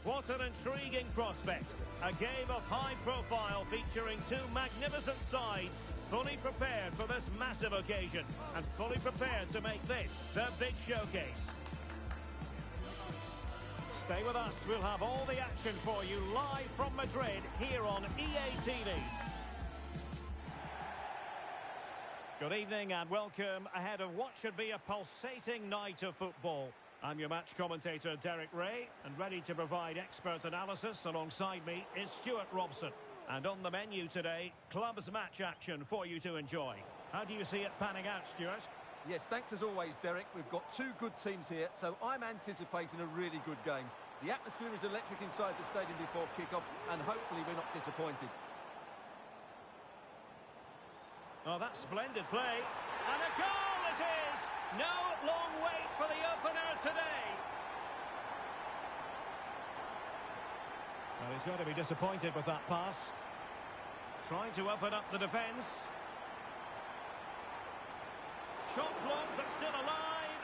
What an intriguing prospect. A game of high profile featuring two magnificent sides, fully prepared for this massive occasion and fully prepared to make this their big showcase. Stay with us, we'll have all the action for you live from Madrid here on EA TV. Good evening and welcome ahead of what should be a pulsating night of football. I'm your match commentator Derek Ray, and ready to provide expert analysis alongside me is Stuart Robson. And on the menu today, clubs match action for you to enjoy. How do you see it panning out, Stuart? Yes, thanks as always, Derek. We've got two good teams here, so I'm anticipating a really good game. The atmosphere is electric inside the stadium before kick-off, and hopefully we're not disappointed. Oh, that's splendid play. And a goal it is! No long wait for the opener today. Well, he's going to be disappointed with that pass. Trying to open up the defence. Shot blocked, but still alive.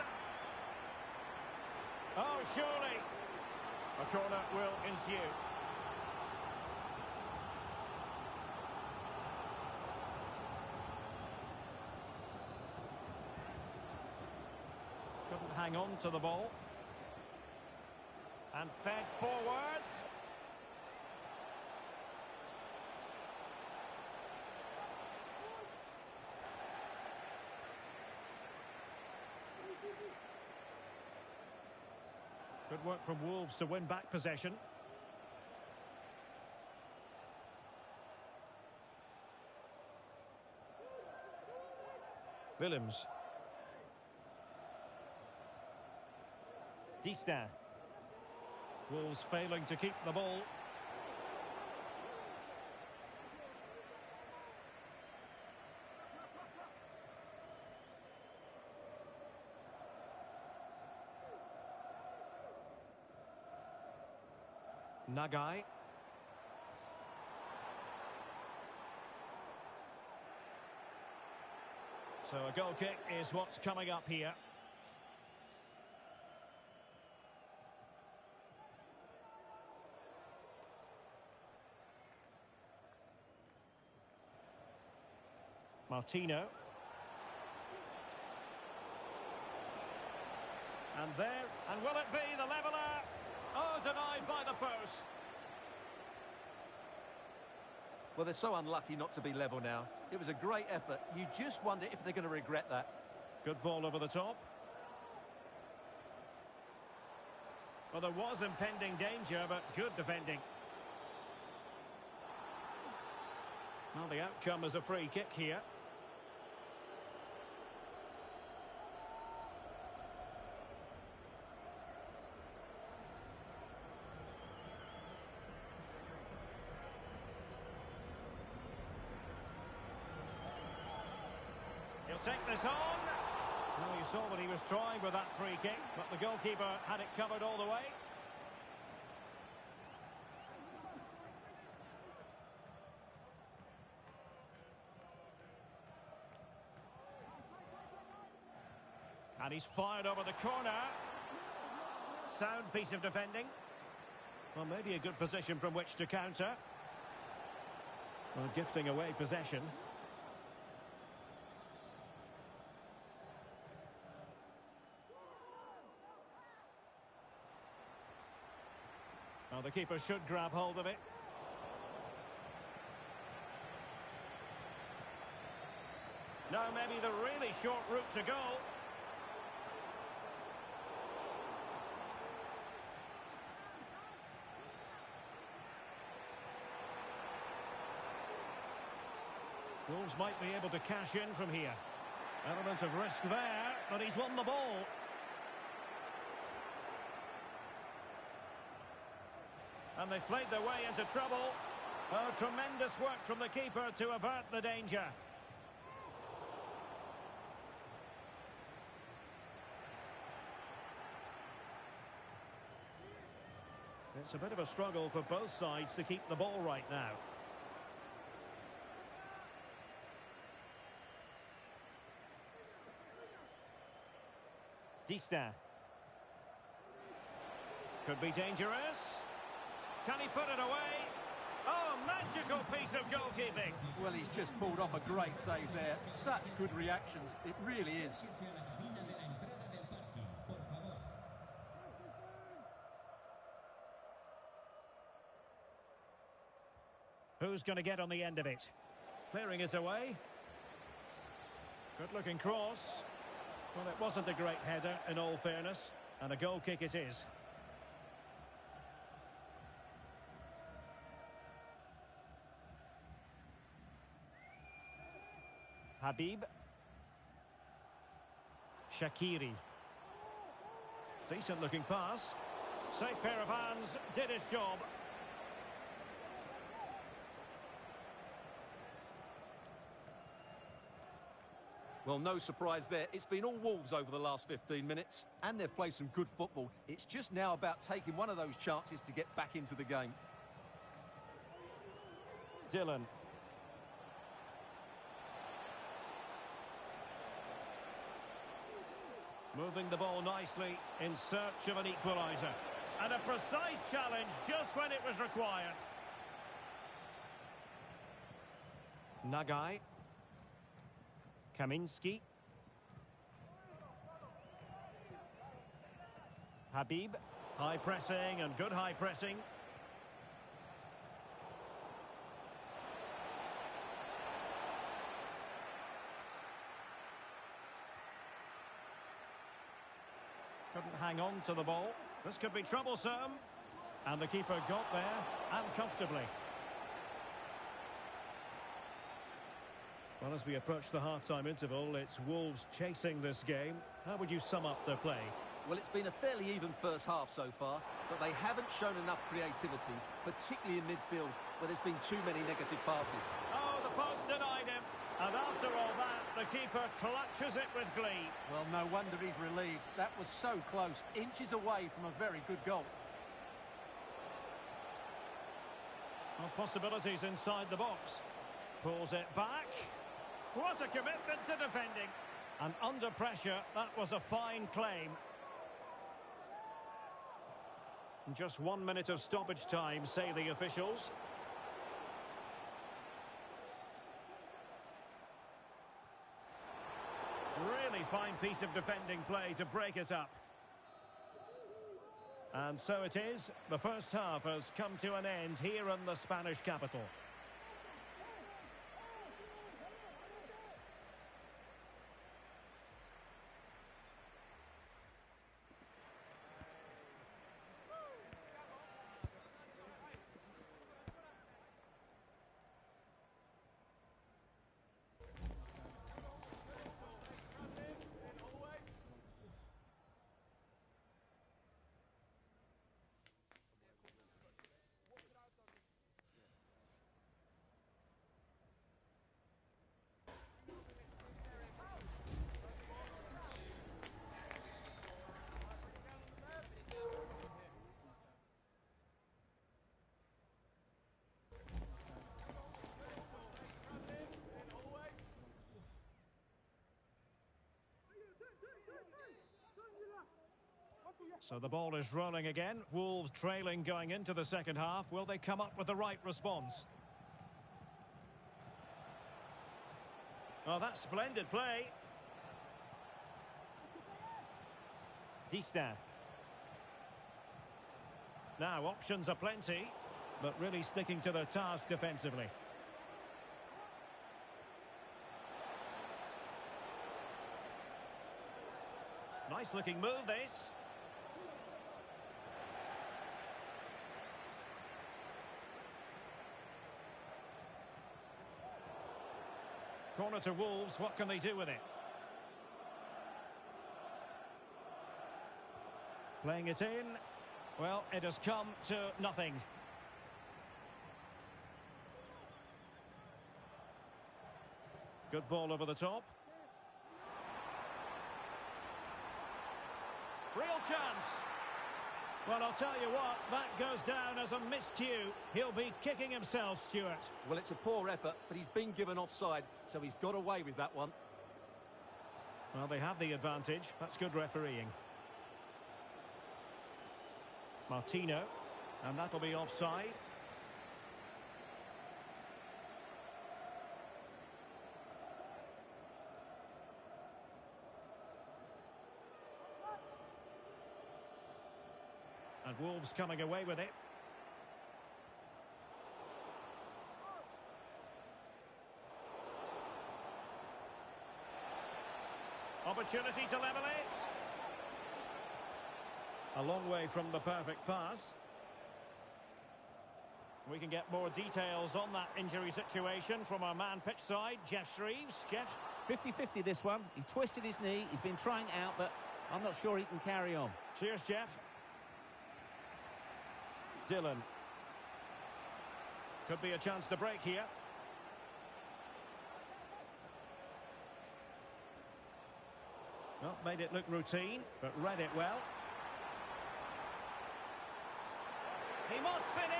Oh, surely. A corner will ensue. Couldn't hang on to the ball. And fed forwards. Good work from Wolves to win back possession. Willems. Distin. Wolves failing to keep the ball. Nagai. So a goal kick is what's coming up here. Martino. And there, and will it be the leveller? Oh, denied by the post. Well, they're so unlucky not to be level now. It was a great effort. You just wonder if they're going to regret that. Good ball over the top. Well, there was impending danger, but good defending. Well, the outcome is a free kick here. He'll take this on. Well, you saw what he was trying with that free kick, but the goalkeeper had it covered all the way. And he's fired over the corner. Sound piece of defending. Well, maybe a good position from which to counter. Well, gifting away possession. Well, the keeper should grab hold of it. Now maybe the really short route to goal. Wolves might be able to cash in from here. Element of risk there, but he's won the ball. And they've played their way into trouble. Oh, tremendous work from the keeper to avert the danger. It's a bit of a struggle for both sides to keep the ball right now. Distin. Could be dangerous. Can he put it away? Oh, magical piece of goalkeeping. Well, he's just pulled off a great save there. Such good reactions. It really is. Who's going to get on the end of it? Clearing it away. Good-looking cross. Well, it wasn't a great header, in all fairness. And a goal kick it is. Habib. Shaqiri. Decent-looking pass. Safe pair of hands, did his job. Well, no surprise there. It's been all Wolves over the last 15 minutes, and they've played some good football. It's just now about taking one of those chances to get back into the game. Dylan. Moving the ball nicely in search of an equaliser. And a precise challenge just when it was required. Nagai. Kaminski. Habib. High pressing and good high pressing. Couldn't hang on to the ball. This could be troublesome. And the keeper got there and comfortably. Well, as we approach the half-time interval, it's Wolves chasing this game. How would you sum up their play? Well, it's been a fairly even first half so far, but they haven't shown enough creativity, particularly in midfield, where there's been too many negative passes. Oh, the post denied him. And after all that, the keeper clutches it with glee. Well, no wonder he's relieved. That was so close, inches away from a very good goal. Well, possibilities inside the box. Pulls it back. What a commitment to defending. And under pressure, that was a fine claim. Just 1 minute of stoppage time, say the officials. Really fine piece of defending play to break it up. And so it is. The first half has come to an end here in the Spanish capital. So the ball is rolling again. Wolves trailing going into the second half. Will they come up with the right response? Oh, that's splendid play. Distin. Now, options are plenty, but really sticking to their task defensively. Nice looking move, this. Corner to Wolves, what can they do with it? Playing it in. Well, it has come to nothing. Good ball over the top. Real chance. Well, I'll tell you what, that goes down as a miscue. He'll be kicking himself, Stuart. Well, it's a poor effort, but he's been given offside, so he's got away with that one. Well, they have the advantage. That's good refereeing. Martino. And that'll be offside. And Wolves coming away with it. Opportunity to level it. A long way from the perfect pass. We can get more details on that injury situation from our man pitch side, Jeff Shreves. Jeff? 50-50 this one. He twisted his knee. He's been trying it out, but I'm not sure he can carry on. Cheers, Jeff. Dylan. Could be a chance to break here. Well, made it look routine, but read it well. He must finish!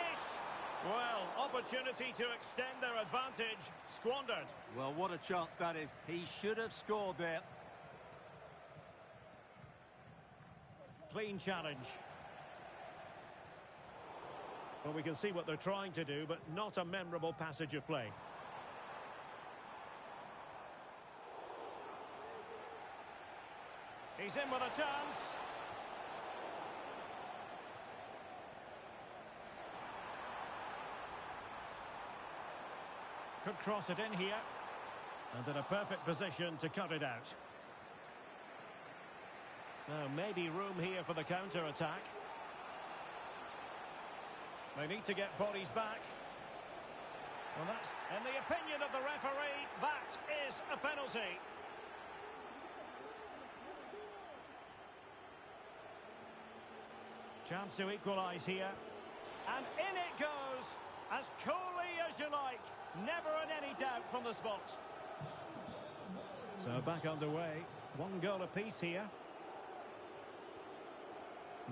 Well, opportunity to extend their advantage, squandered. Well, what a chance that is. He should have scored there. Clean challenge. Well, we can see what they're trying to do, but not a memorable passage of play. He's in with a chance. Could cross it in here. And in a perfect position to cut it out. Now, maybe room here for the counter-attack. They need to get bodies back. Well, that's, in the opinion of the referee, that is a penalty. Chance to equalise here. And in it goes, as coolly as you like. Never in any doubt from the spot. So back underway. One goal apiece here.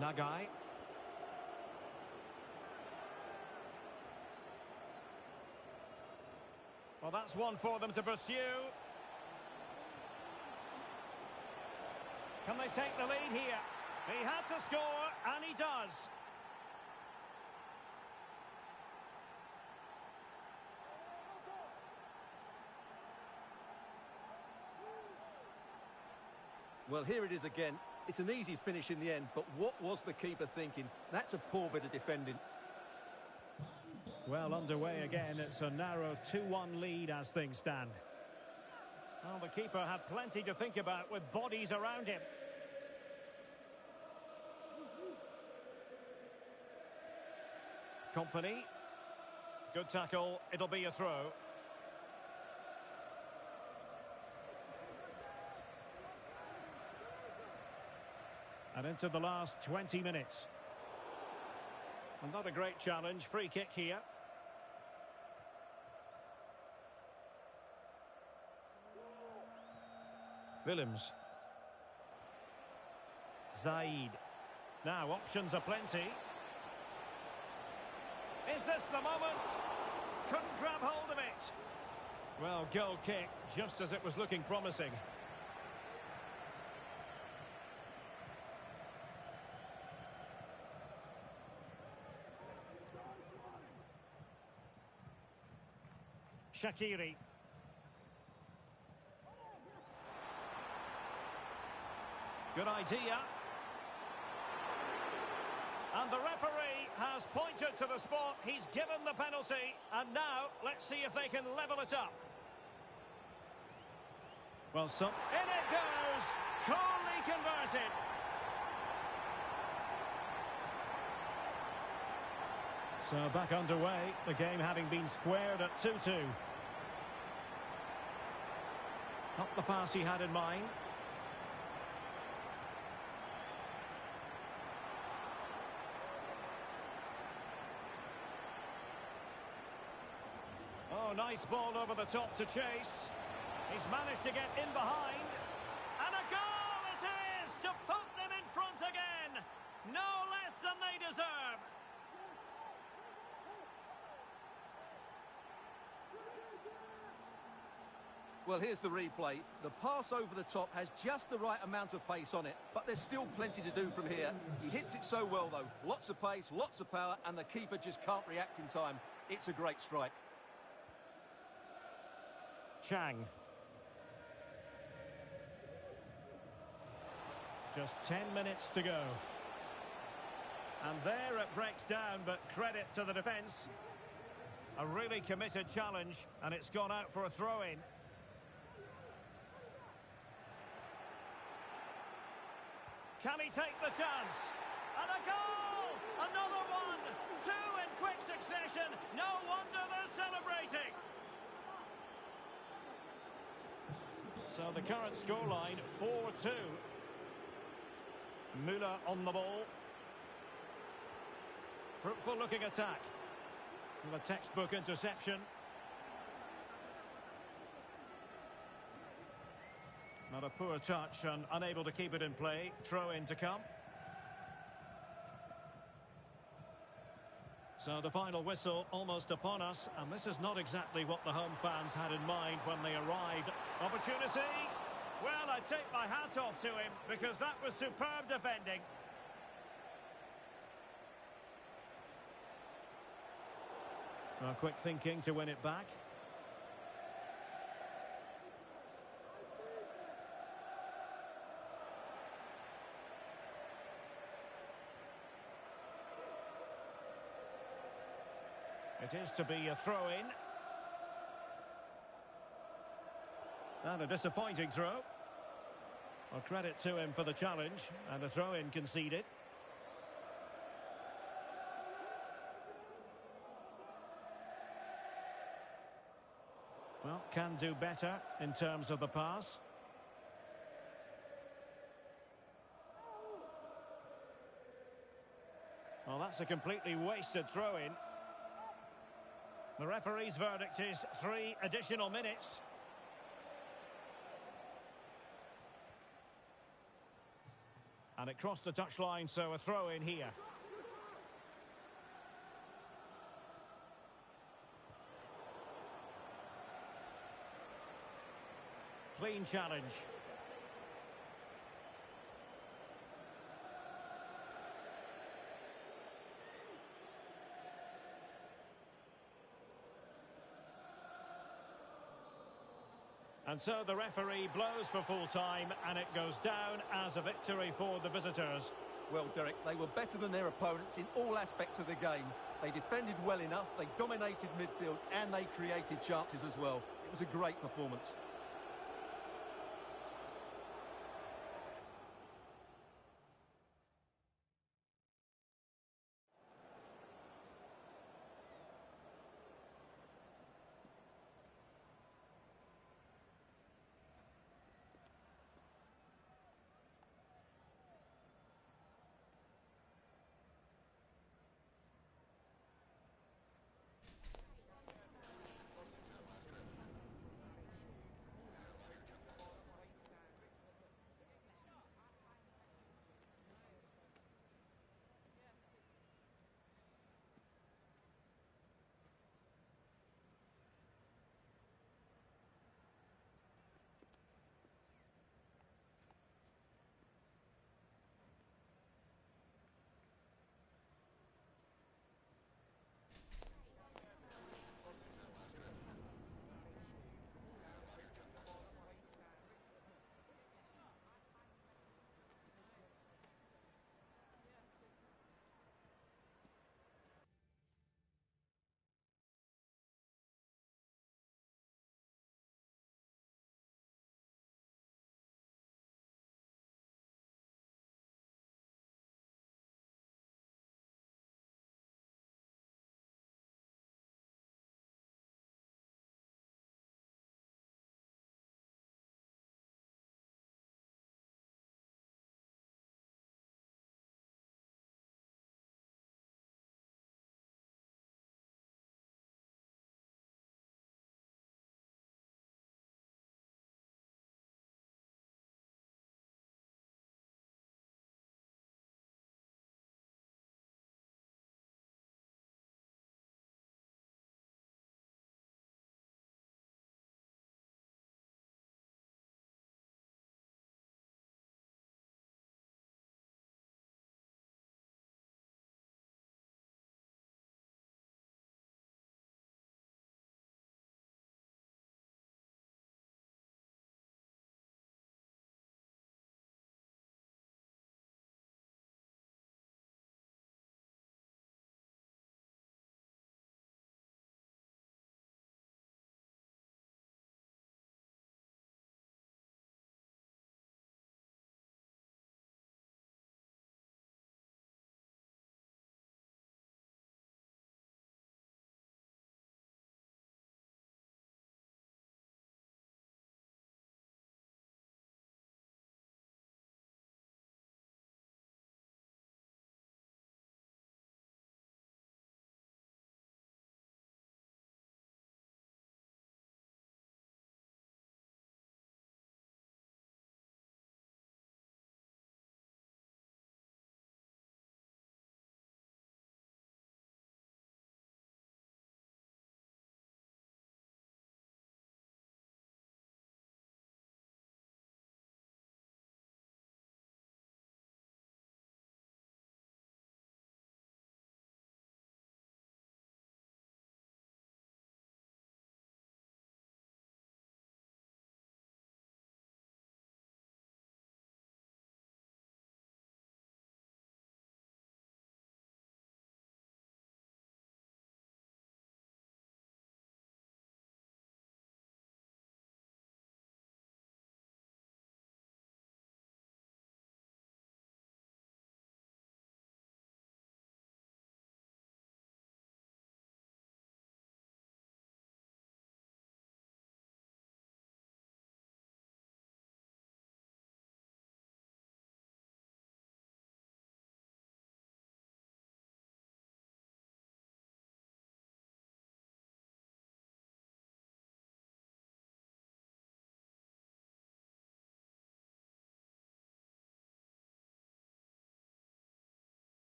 Nagai. Well, that's one for them to pursue. Can they take the lead here? He had to score, and he does. Well, here it is again. It's an easy finish in the end, but what was the keeper thinking? That's a poor bit of defending. Well, underway again. It's a narrow 2-1 lead as things stand. Well, the keeper had plenty to think about with bodies around him. Company. Good tackle. It'll be a throw. And into the last 20 minutes. And not a great challenge. Free kick here. Willems. Zaid. Now, options are plenty. Is this the moment? Couldn't grab hold of it. Well, goal kick, just as it was looking promising. Shaqiri. Good idea. And the referee has pointed to the spot. He's given the penalty. And now, let's see if they can level it up. Well, in it goes. Coolly converted. So back underway. The game having been squared at 2-2. Not the pass he had in mind. Oh, nice ball over the top to chase. He's managed to get in behind. And a goal it is to put them in front again. No less than they deserve. Well, here's the replay. The pass over the top has just the right amount of pace on it, but there's still plenty to do from here. He hits it so well, though. Lots of pace, lots of power, and the keeper just can't react in time. It's a great strike. Chang. Just 10 minutes to go. And there it breaks down, but credit to the defence. A really committed challenge, and it's gone out for a throw-in. Can he take the chance? And a goal! Another one! Two in quick succession. No wonder they're celebrating. So the current scoreline, 4-2. Müller on the ball. Fruitful looking attack. With a textbook interception. Not a poor touch and unable to keep it in play. Throw in to come. So the final whistle almost upon us, and this is not exactly what the home fans had in mind when they arrived. Opportunity! Well, I take my hat off to him because that was superb defending. Well, quick thinking to win it back. It is to be a throw-in. And a disappointing throw. Well, credit to him for the challenge, and a throw-in conceded. Well, can do better in terms of the pass. Well, that's a completely wasted throw-in. The referee's verdict is 3 additional minutes. And it crossed the touchline, so a throw-in here. Clean challenge. And so the referee blows for full time, and it goes down as a victory for the visitors. Well, Derek, they were better than their opponents in all aspects of the game. They defended well enough, they dominated midfield, and they created chances as well. It was a great performance.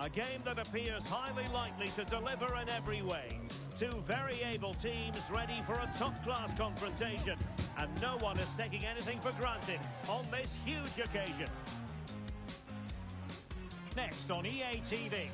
A game that appears highly likely to deliver in every way. Two very able teams ready for a top-class confrontation. And no one is taking anything for granted on this huge occasion. Next on EA TV.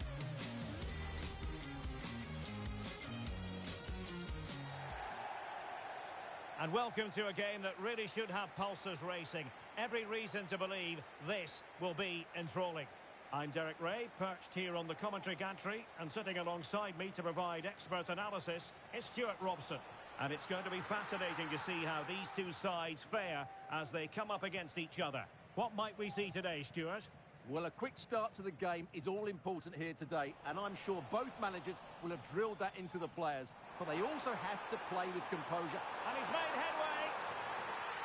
And welcome to a game that really should have pulses racing. Every reason to believe this will be enthralling. I'm Derek Ray, perched here on the commentary gantry, and sitting alongside me to provide expert analysis is Stuart Robson. And it's going to be fascinating to see how these two sides fare as they come up against each other. What might we see today, Stuart? Well, a quick start to the game is all important here today, and I'm sure both managers will have drilled that into the players. But they also have to play with composure. And he's made headway.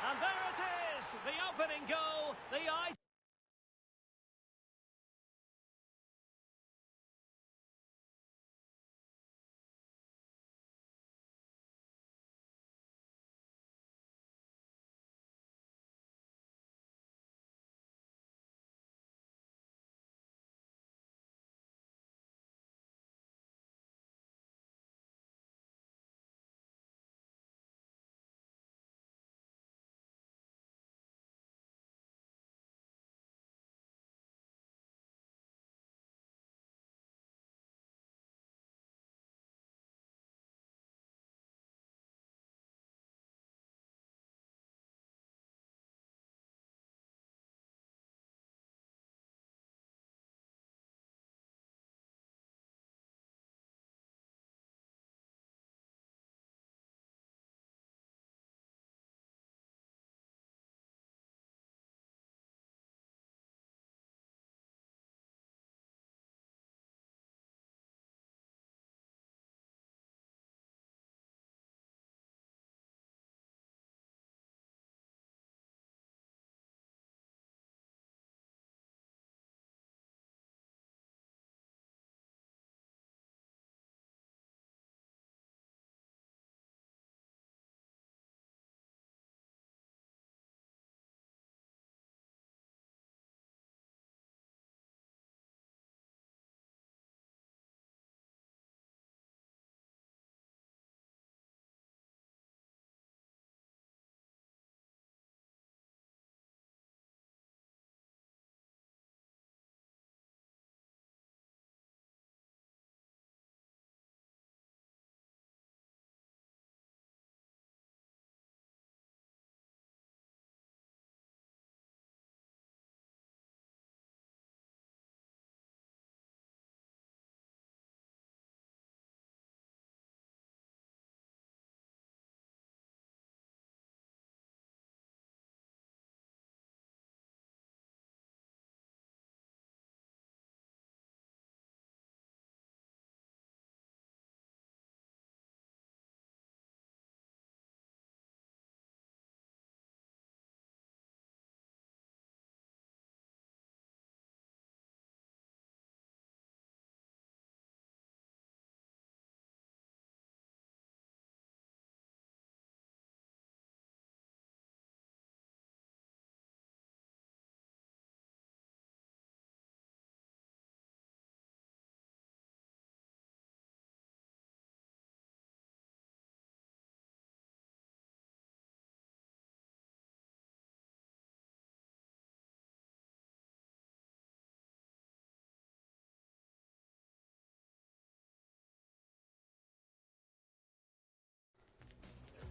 And there it is, the opening goal, the eye.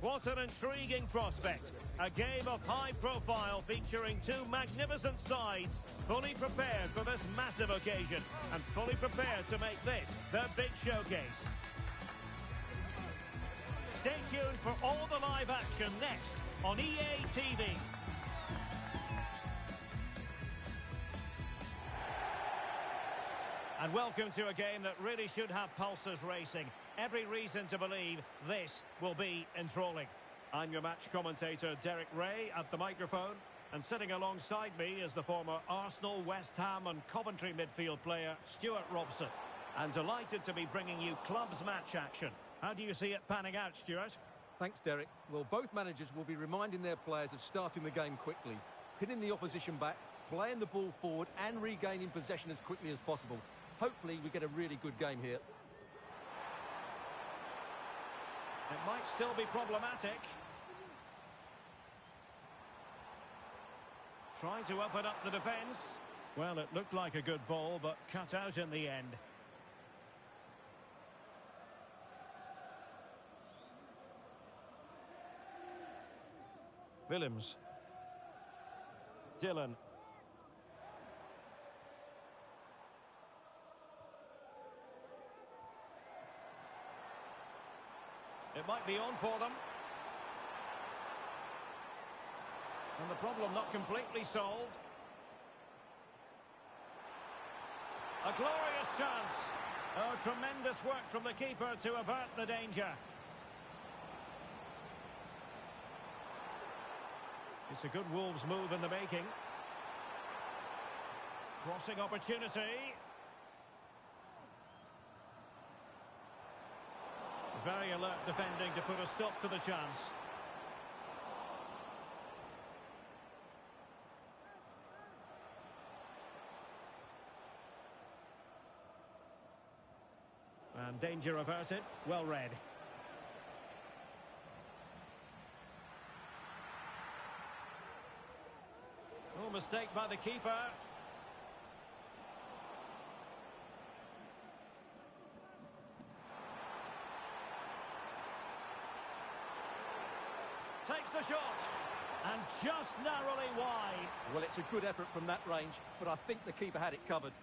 What an intriguing prospect. A game of high profile featuring two magnificent sides, fully prepared for this massive occasion and fully prepared to make this their big showcase. Stay tuned for all the live action next on EA TV. And welcome to a game that really should have pulses racing. Every reason to believe this will be enthralling. I'm your match commentator, Derek Ray, at the microphone. And sitting alongside me is the former Arsenal, West Ham and Coventry midfield player, Stuart Robson. And delighted to be bringing you clubs match action. How do you see it panning out, Stuart? Thanks, Derek. Well, both managers will be reminding their players of starting the game quickly, pinning the opposition back Playing the ball forward and regaining possession as quickly as possible. Hopefully we get a really good game here. It might still be problematic. Trying to open up the defence. Well, it looked like a good ball, but cut out in the end. Willems. Dylan. It might be on for them. And the problem not completely solved. A glorious chance. Oh, tremendous work from the keeper to avert the danger. It's a good Wolves move in the making. Crossing opportunity. Very alert defending to put a stop to the chance. And danger averted. Well read. Oh, mistake by the keeper. Takes the shot. And just narrowly wide. Well, it's a good effort from that range, but I think the keeper had it covered.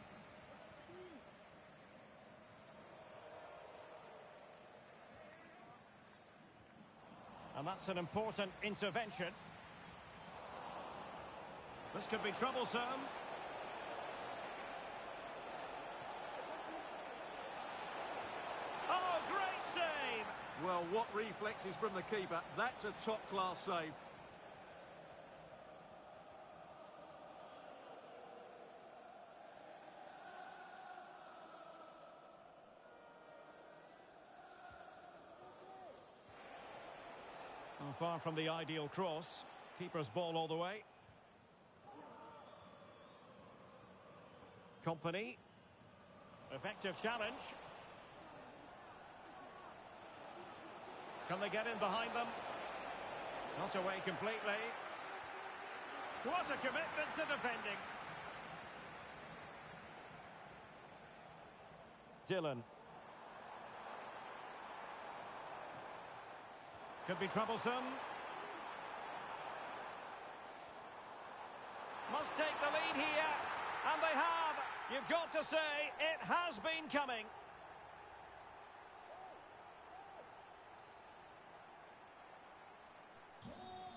And that's an important intervention. This could be troublesome. Oh, great save! Well, what reflexes from the keeper. That's a top-class save. Well, far from the ideal cross. Keeper's ball all the way. Company. Effective challenge. Can they get in behind them? Not away completely. What a commitment to defending. Dylan. Could be troublesome. Must take the lead here. And they have. You've got to say, it has been coming.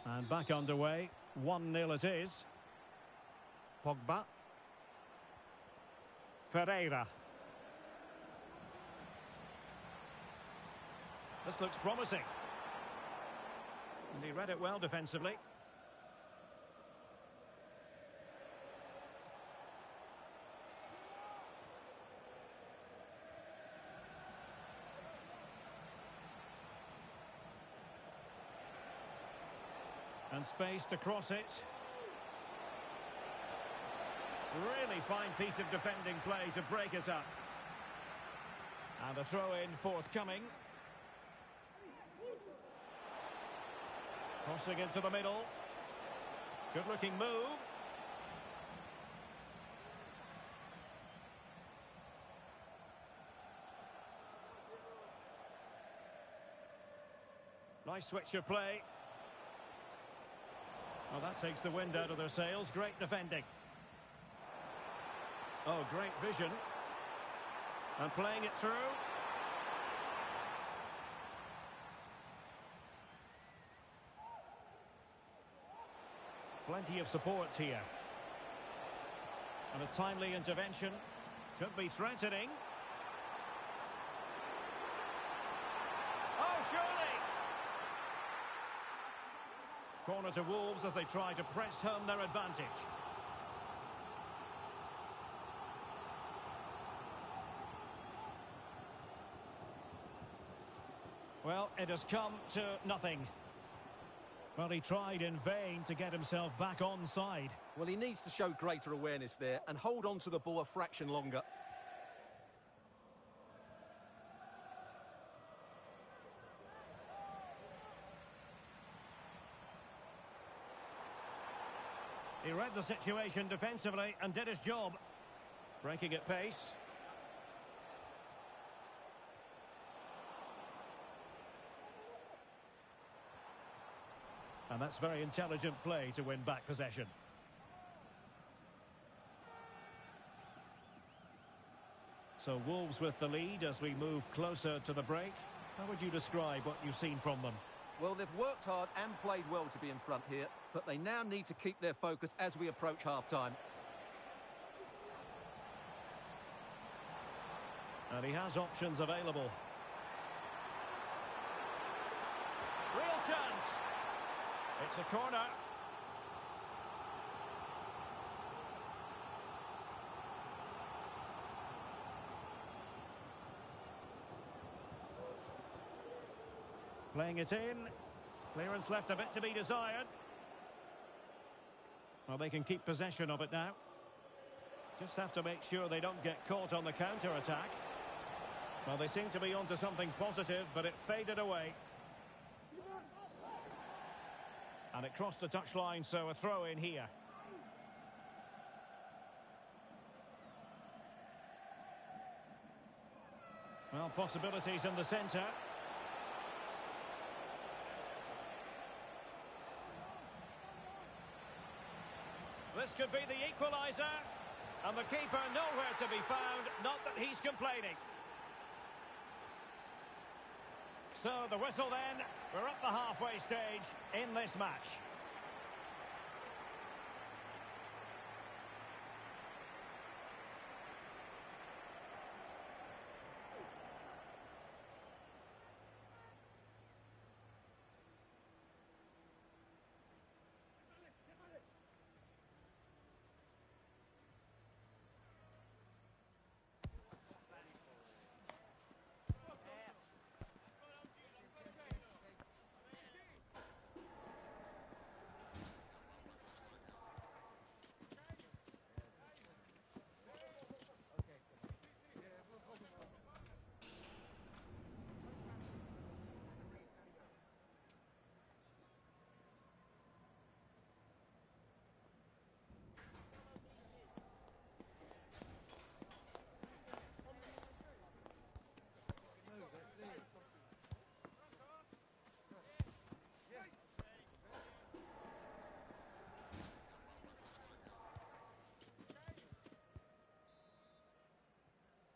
And back underway. 1-0 it is. Pogba. Ferreira. This looks promising. And he read it well defensively. And space to cross it. Really fine piece of defending play to break it up. And a throw-in forthcoming. Crossing into the middle. Good-looking move. Nice switch of play. Well, that takes the wind out of their sails. Great defending. Oh, great vision. And playing it through. Plenty of support here. And a timely intervention. Could be threatening. Oh, surely! Corner to Wolves as they try to press home their advantage. Well, it has come to nothing. Well, he tried in vain to get himself back onside. Well, he needs to show greater awareness there and hold on to the ball a fraction longer. He read the situation defensively and did his job. Breaking at pace. And that's very intelligent play to win back possession. So Wolves with the lead as we move closer to the break. How would you describe what you've seen from them? Well, they've worked hard and played well to be in front here, but they now need to keep their focus as we approach half-time. And he has options available. Real chance. It's a corner. Playing it in. Clearance left a bit to be desired. Well, they can keep possession of it now. Just have to make sure they don't get caught on the counter-attack. Well, they seem to be onto something positive, but it faded away. And it crossed the touchline, so a throw in here. Well, possibilities in the centre. This could be the equaliser. And the keeper nowhere to be found, not that he's complaining. So the whistle then, we're up the halfway stage in this match.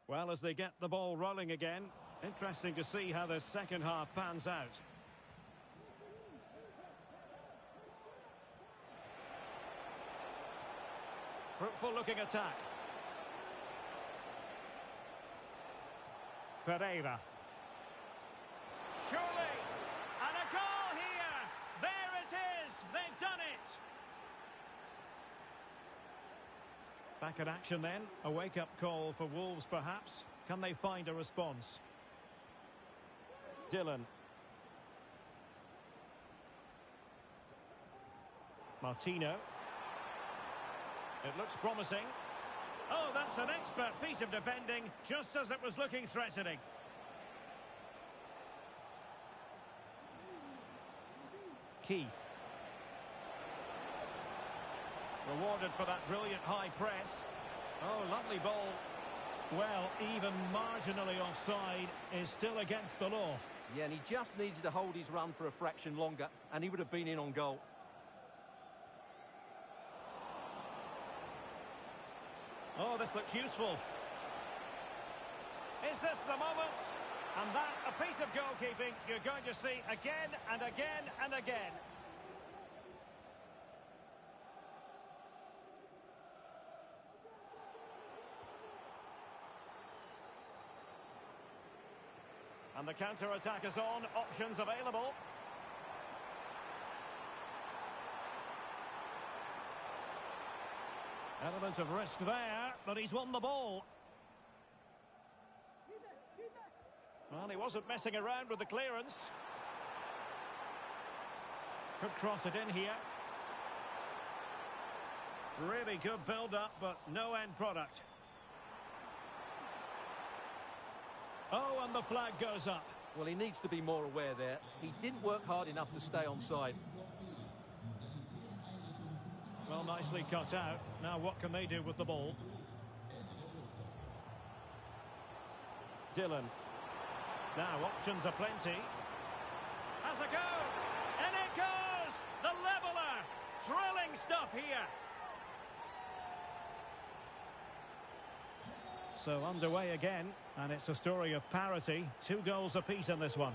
Well, as they get the ball rolling again, interesting to see how the second half pans out. Fruitful looking attack. Ferreira. Surely! And a goal here! There it is! They've done it! Back in action then. A wake-up call for Wolves, perhaps. Can they find a response? Dylan. Martino. It looks promising. Oh, that's an expert piece of defending, just as it was looking threatening. Keith. Rewarded for that brilliant high press. Oh, lovely ball. Well, even marginally offside is still against the law. Yeah, and he just needed to hold his run for a fraction longer, and he would have been in on goal. Oh, this looks useful. Is this the moment? And that, a piece of goalkeeping you're going to see again and again and again. And the counter-attack is on, options available. Element of risk there, but he's won the ball. Well, he wasn't messing around with the clearance. Could cross it in here. Really good build-up, but no end product. Oh, and the flag goes up. Well, he needs to be more aware there. He didn't work hard enough to stay onside. Well, nicely cut out. Now what can they do with the ball? Dylan. Now options are plenty. Has a go! And it goes! The leveller! Thrilling stuff here. So underway again, and it's a story of parity. 2 goals apiece in this one.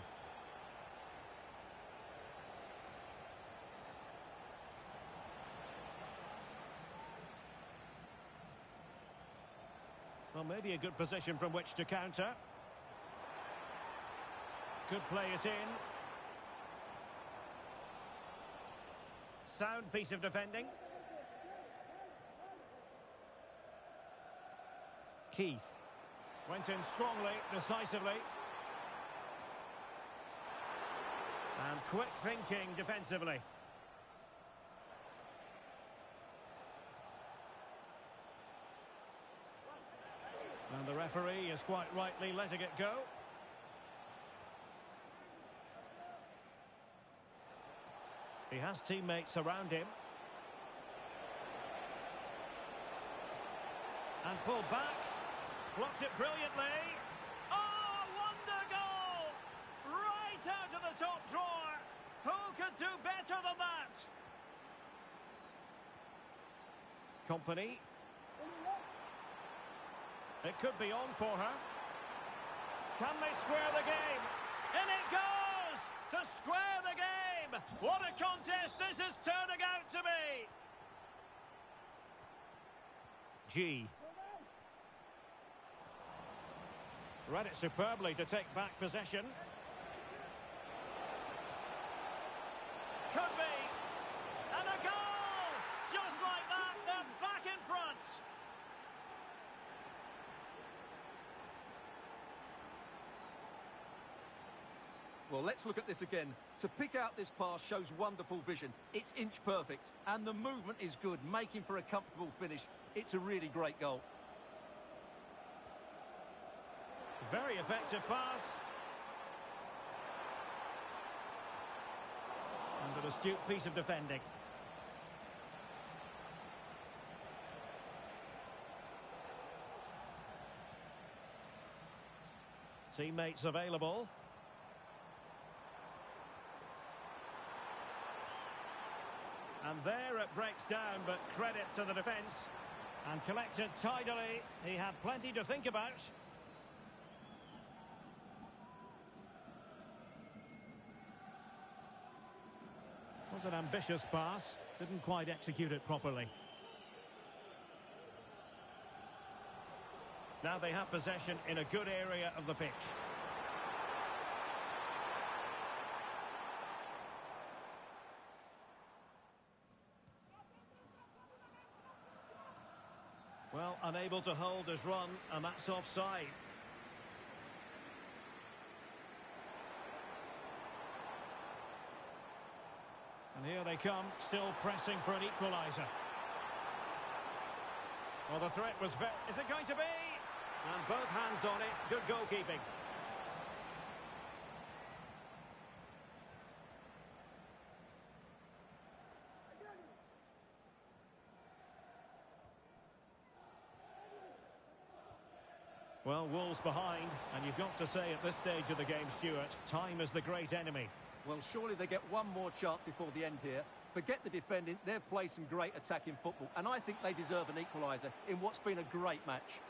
Well, maybe a good position from which to counter. Could play it in. Sound piece of defending. Keith. Went in strongly, decisively. And quick thinking defensively. And the referee is quite rightly letting it go. He has teammates around him. And pulled back. Blocked it brilliantly. Oh, wonder goal! Right out of the top drawer. Who could do better than that? Company. It could be on for her. Can they square the game? In it goes! To square the game! What a contest this is turning out to be! G. Read it superbly to take back possession. Could be! And a goal! Just like that, they're back in front! Well, let's look at this again. To pick out this pass shows wonderful vision. It's inch perfect, and the movement is good, making for a comfortable finish. It's a really great goal. Very effective pass. And an astute piece of defending. Teammates available. And there it breaks down, but credit to the defence. And collected tidily. He had plenty to think about. Was an ambitious pass. Didn't quite execute it properly. Now they have possession in a good area of the pitch. Well, unable to hold his run, and that's offside. And here they come, still pressing for an equaliser. Well, the threat was very... Is it going to be? And both hands on it. Good goalkeeping. Well, Wolves behind, and you've got to say at this stage of the game, Stuart, time is the great enemy. Well, surely they get one more chance before the end here. Forget the defending, they've played some great attacking football, and I think they deserve an equaliser in what's been a great match.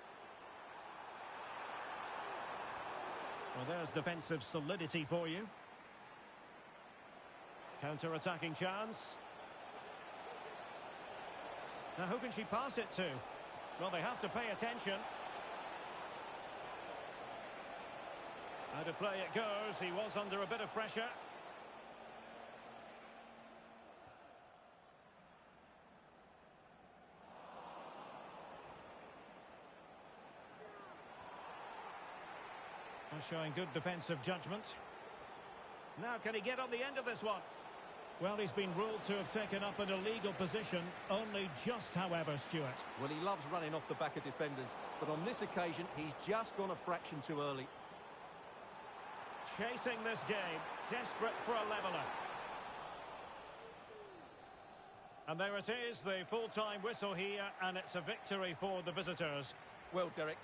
Well, there's defensive solidity for you. Counter-attacking chance. Now, who can she pass it to? Well, they have to pay attention. Out of play it goes. He was under a bit of pressure. Showing good defensive judgment. Now, can he get on the end of this one? Well, he's been ruled to have taken up an illegal position, only just, however, Stuart. Well, he loves running off the back of defenders, but on this occasion, he's just gone a fraction too early. Chasing this game, desperate for a leveller. And there it is, the full-time whistle here, and it's a victory for the visitors. Well, Derek,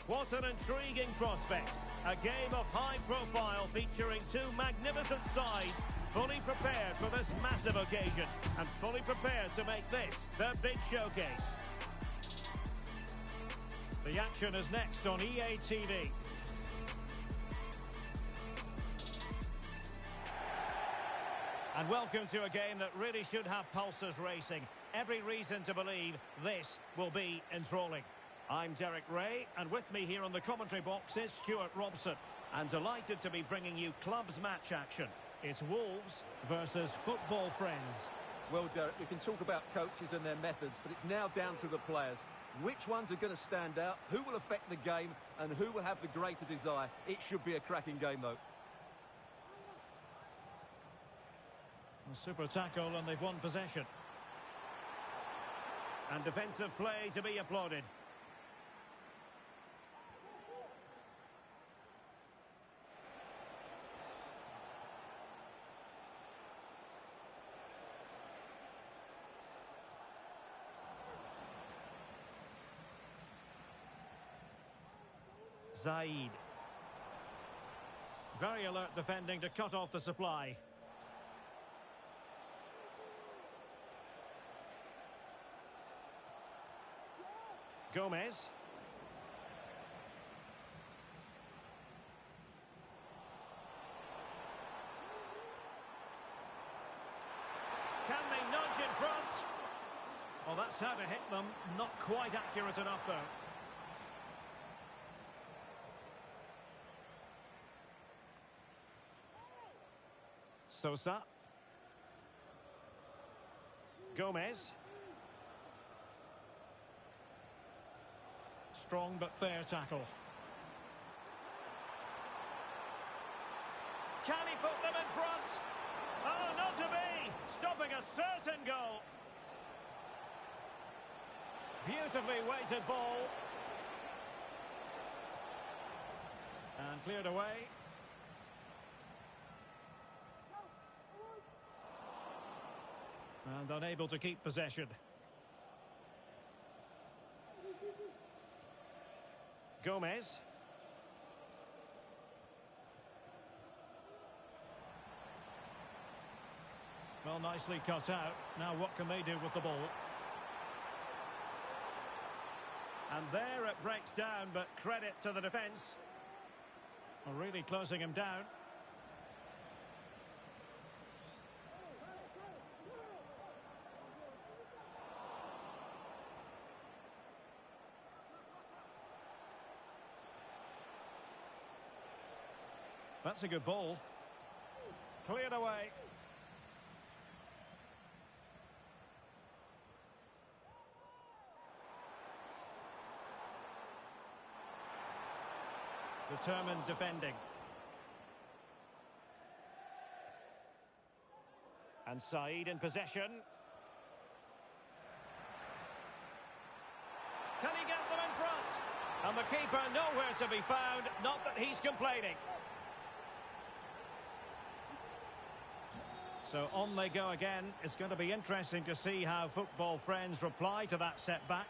What an intriguing prospect. A game of high profile featuring two magnificent sides, fully prepared for this massive occasion and fully prepared to make this their big showcase. The action is next on EA TV. And welcome to a game that really should have pulses racing. Every reason to believe this will be enthralling. I'm Derek Ray, and with me here on the commentary box is Stuart Robson. And delighted to be bringing you clubs match action. It's Wolves versus football friends. Well, Derek, we can talk about coaches and their methods, but it's now down to the players. Which ones are going to stand out, who will affect the game, and who will have the greater desire? It should be a cracking game, though. A super tackle, and they've won possession. And defensive play to be applauded. Zaid. Very alert defending to cut off the supply. Gomez. Can they nudge in front? Well, that's how to hit them. Not quite accurate enough, though. Sosa. Gomez. Strong but fair tackle. Can he put them in front? Oh, not to be! Stopping a certain goal. Beautifully weighted ball. And cleared away. And unable to keep possession. Gomez. Well, nicely cut out. Now what can they do with the ball? And there it breaks down, but credit to the defence. Well, really closing him down. That's a good ball. Cleared away. Determined defending. And Said in possession. Can he get them in front? And the keeper nowhere to be found. Not that he's complaining. So on they go again. It's going to be interesting to see how football friends reply to that setback.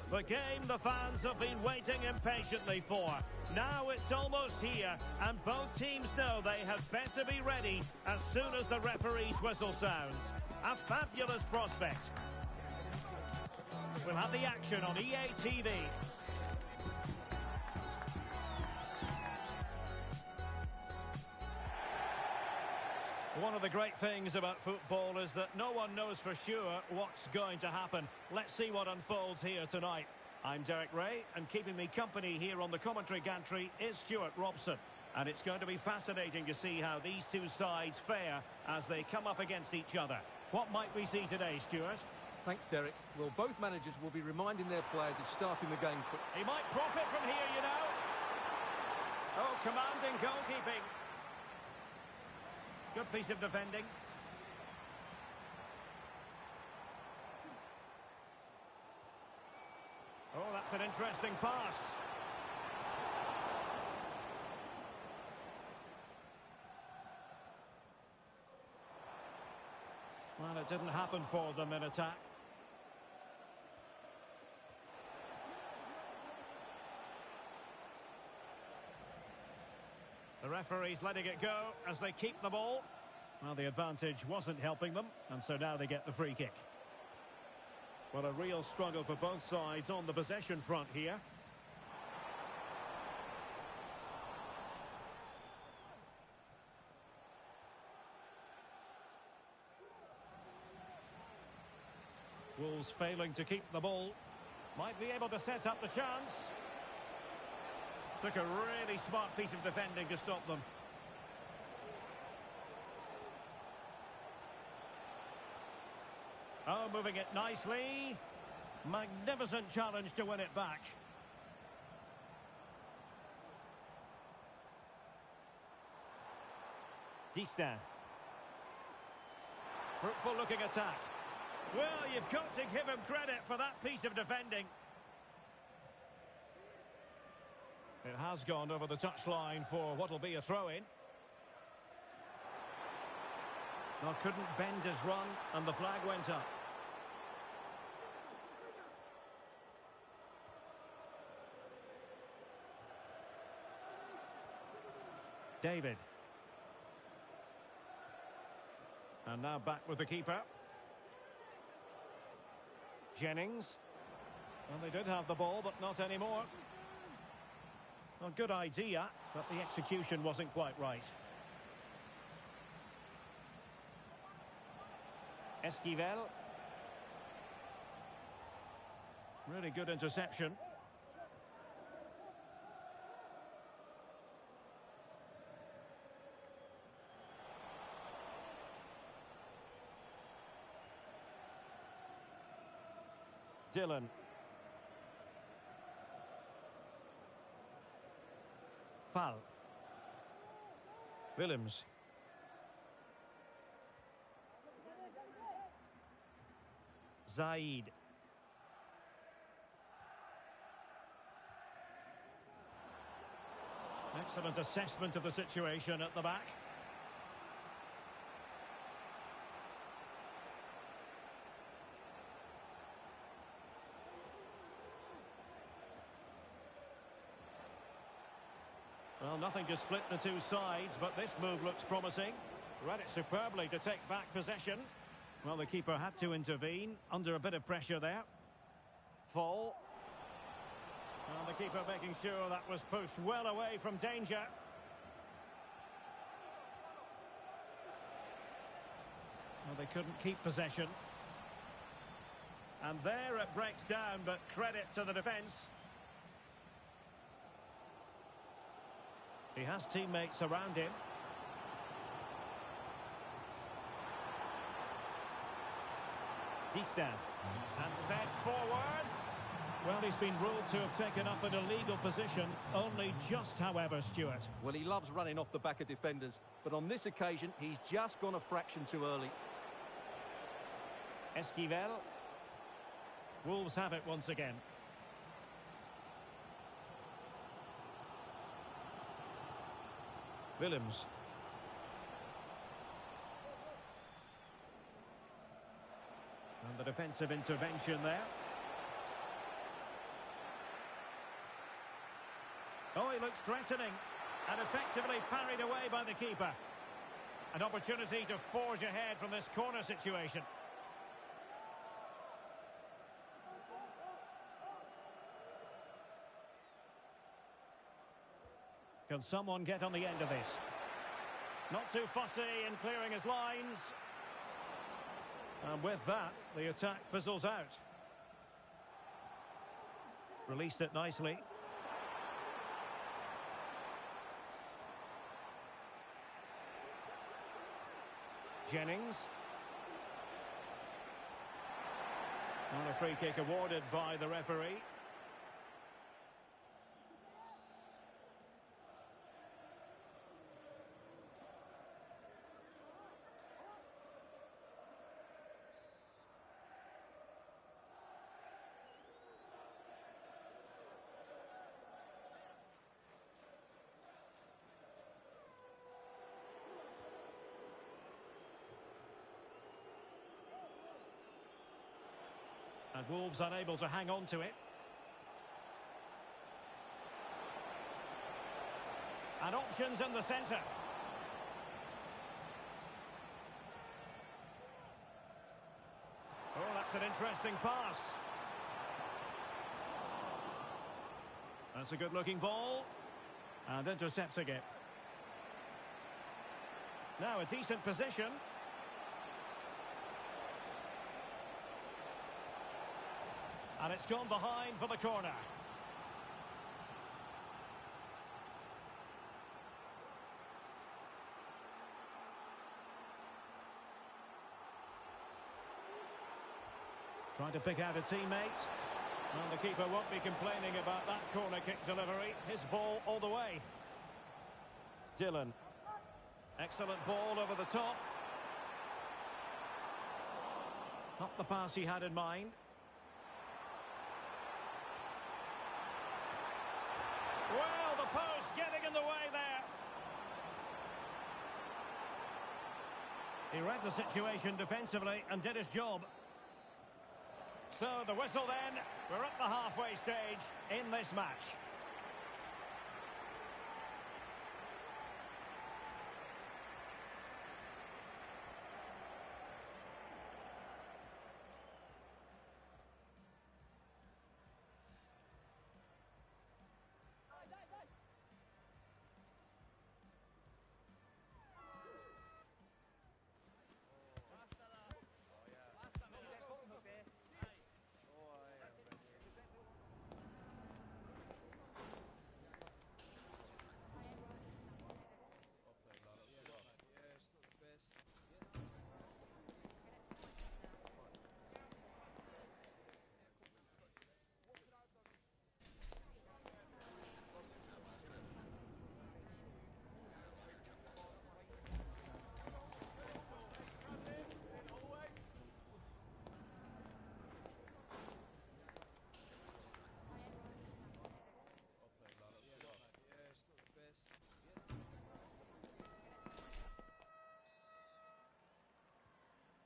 The game the fans have been waiting impatiently for. Now it's almost here, and both teams know they had better be ready as soon as the referee's whistle sounds. A fabulous prospect. We'll have the action on EA TV. One of the great things about football is that no one knows for sure what's going to happen. Let's see what unfolds here tonight. I'm Derek Ray, and keeping me company here on the commentary gantry is Stuart Robson. And it's going to be fascinating to see how these two sides fare as they come up against each other. What might we see today, Stuart? Thanks, Derek. Well, both managers will be reminding their players of starting the game quick. He might profit from here, you know. Oh, commanding goalkeeping. Good piece of defending. Oh, that's an interesting pass. Well, it didn't happen for them in attack. The referee's letting it go as they keep the ball. Well, the advantage wasn't helping them, and so now they get the free kick. Well, a real struggle for both sides on the possession front here. Wolves failing to keep the ball. Might be able to set up the chance. Took a really smart piece of defending to stop them. Oh, moving it nicely. Magnificent challenge to win it back. Distin. Fruitful looking attack. Well, you've got to give him credit for that piece of defending. It has gone over the touchline for what will be a throw-in. Well, couldn't bend his run, and the flag went up. David. And now back with the keeper. Jennings. Well, they did have the ball, but not anymore. Well, good idea, but the execution wasn't quite right. Esquivel. Really good interception. Dylan. Fall. Willems. Zaid. Excellent assessment of the situation at the back. Well, nothing to split the two sides, but this move looks promising. Read it superbly to take back possession. Well, the keeper had to intervene under a bit of pressure there. Fall. And the keeper making sure that was pushed well away from danger. Well, they couldn't keep possession. And there it breaks down, but credit to the defence. He has teammates around him. Distin. And fed forwards. Well, he's been ruled to have taken up an illegal position. Only just, however, Stuart. Well, he loves running off the back of defenders, but on this occasion, he's just gone a fraction too early. Esquivel. Wolves have it once again. Willems. And the defensive intervention there. Oh, he looks threatening and effectively parried away by the keeper. An opportunity to forge ahead from this corner situation. Can someone get on the end of this? Not too fussy in clearing his lines. And with that, the attack fizzles out. Released it nicely. Jennings. And a free kick awarded by the referee. And Wolves unable to hang on to it. And options in the centre. Oh, that's an interesting pass. That's a good-looking ball. And intercepting it. Now a decent position. And it's gone behind for the corner. Trying to pick out a teammate. And the keeper won't be complaining about that corner kick delivery. His ball all the way. Dillon. Excellent ball over the top. Not the pass he had in mind. Well, the post getting in the way there. He read the situation defensively and did his job. So the whistle then. We're at the halfway stage in this match.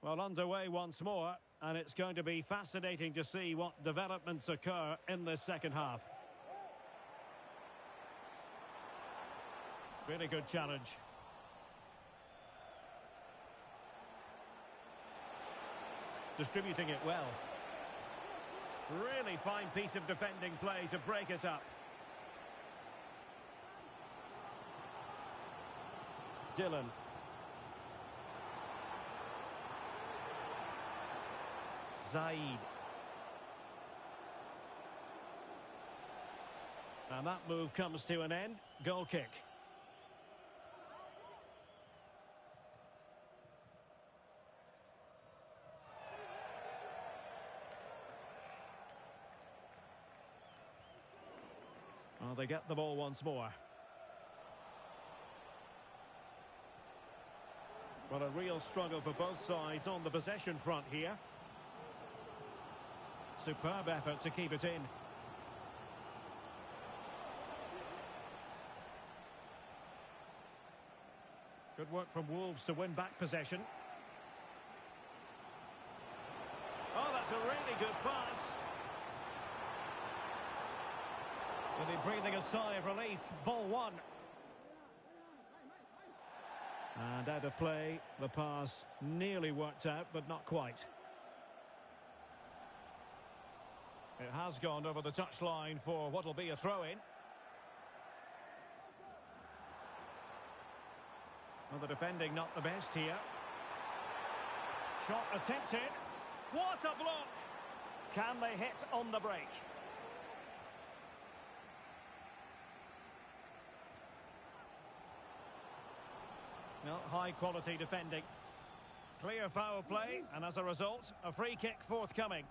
Well, underway once more, and it's going to be fascinating to see what developments occur in this second half. Really good challenge. Distributing it well. Really fine piece of defending play to break it up. Dillon. Zaid. And that move comes to an end. Goal kick. Well, they get the ball once more. Well, a real struggle for both sides on the possession front here. Superb effort to keep it in. Good work from Wolves to win back possession. Oh, that's a really good pass. Will be breathing a sigh of relief. Ball one. And out of play, the pass nearly worked out, but not quite. It has gone over the touchline for what will be a throw-in. Well, the defending not the best here. Shot attempted. What a block! Can they hit on the break? No, high-quality defending. Clear foul play, and as a result, a free kick forthcoming.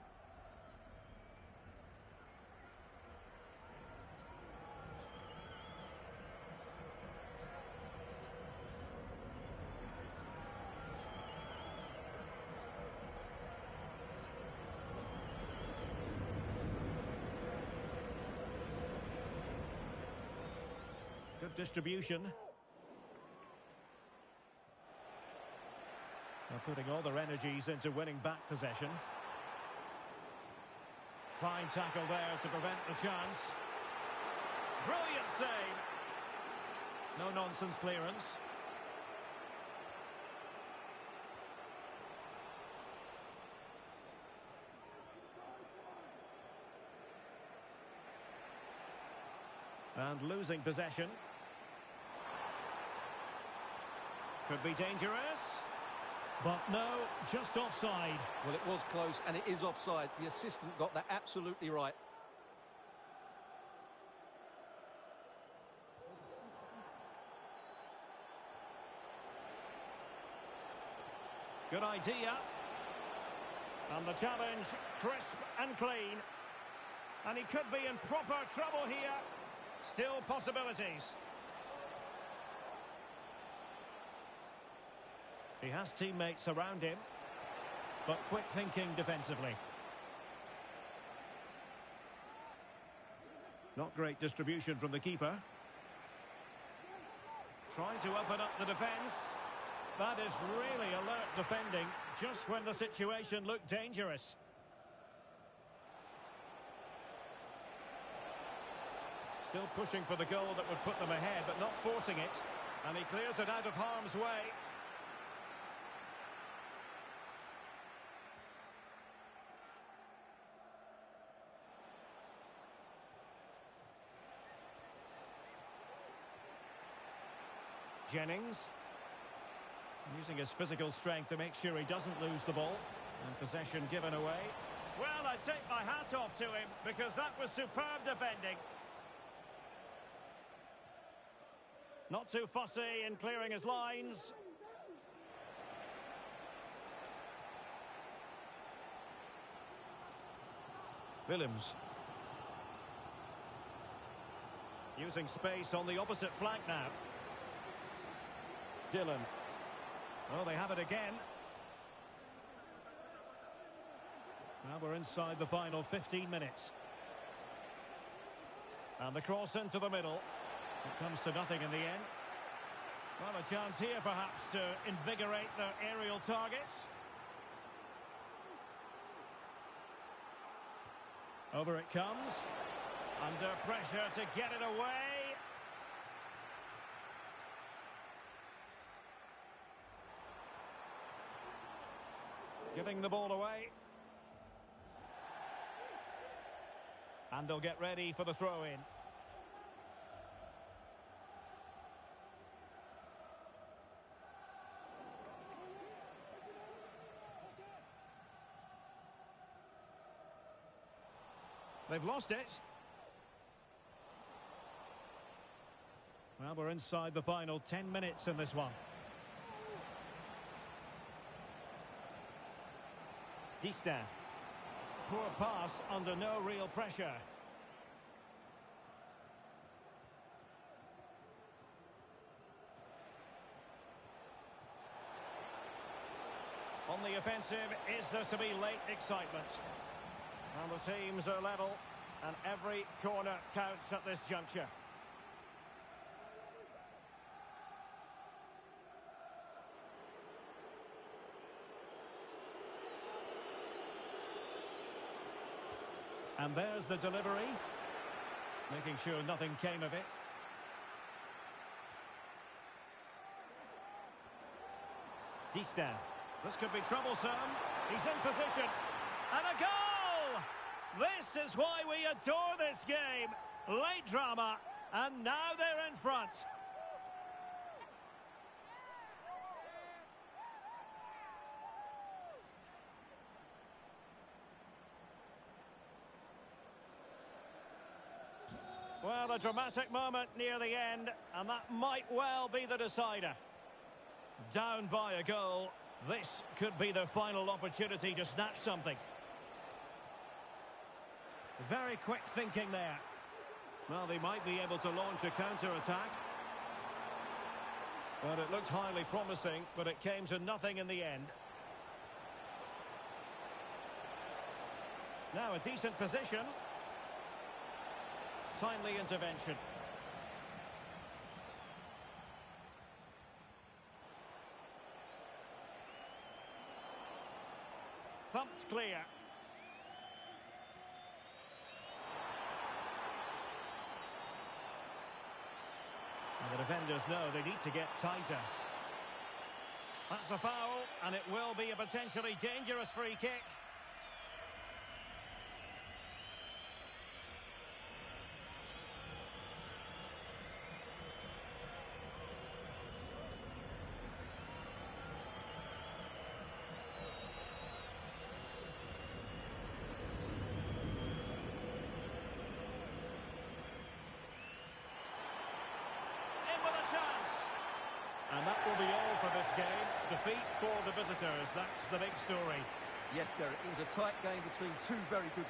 Good distribution. They're putting all their energies into winning back possession. Fine tackle there to prevent the chance. Brilliant save. No-nonsense clearance. And losing possession. Could be dangerous. But no, just offside. Well, it was close, and it is offside. The assistant got that absolutely right. Good idea. And the challenge, crisp and clean. And he could be in proper trouble here. Still possibilities. He has teammates around him, but quick thinking defensively. Not great distribution from the keeper. Trying to open up the defence. That is really alert defending, just when the situation looked dangerous. Still pushing for the goal that would put them ahead, but not forcing it. And he clears it out of harm's way. Jennings. Using his physical strength to make sure he doesn't lose the ball. And possession given away. Well, I take my hat off to him, because that was superb defending. Not too fussy in clearing his lines. Willems. Using space on the opposite flank now. Dillon. Oh, they have it again. Now we're inside the final 15 minutes. And the cross into the middle. It comes to nothing in the end. Well, a chance here perhaps to invigorate their aerial targets. Over it comes. Under pressure to get it away. Giving the ball away. And they'll get ready for the throw-in. They've lost it. Well, we're inside the final 10 minutes in this one. Dista. Poor pass under no real pressure. On the offensive, is there to be late excitement? And the teams are level, and every corner counts at this juncture. And there's the delivery. Making sure nothing came of it. Distin. This could be troublesome. He's in position. And a goal! This is why we adore this game. Late drama. And now they're in front. Well, a dramatic moment near the end, and that might well be the decider. Down by a goal, this could be the final opportunity to snatch something. Very quick thinking there. Well, they might be able to launch a counter-attack. Well, it looked highly promising, but it came to nothing in the end. Now a decent position. Timely intervention. Thumped clear. And the defenders know they need to get tighter. That's a foul, and it will be a potentially dangerous free kick. And that will be all for this game. Defeat for the visitors. That's the big story. Yes, Derek, it was a tight game between two very good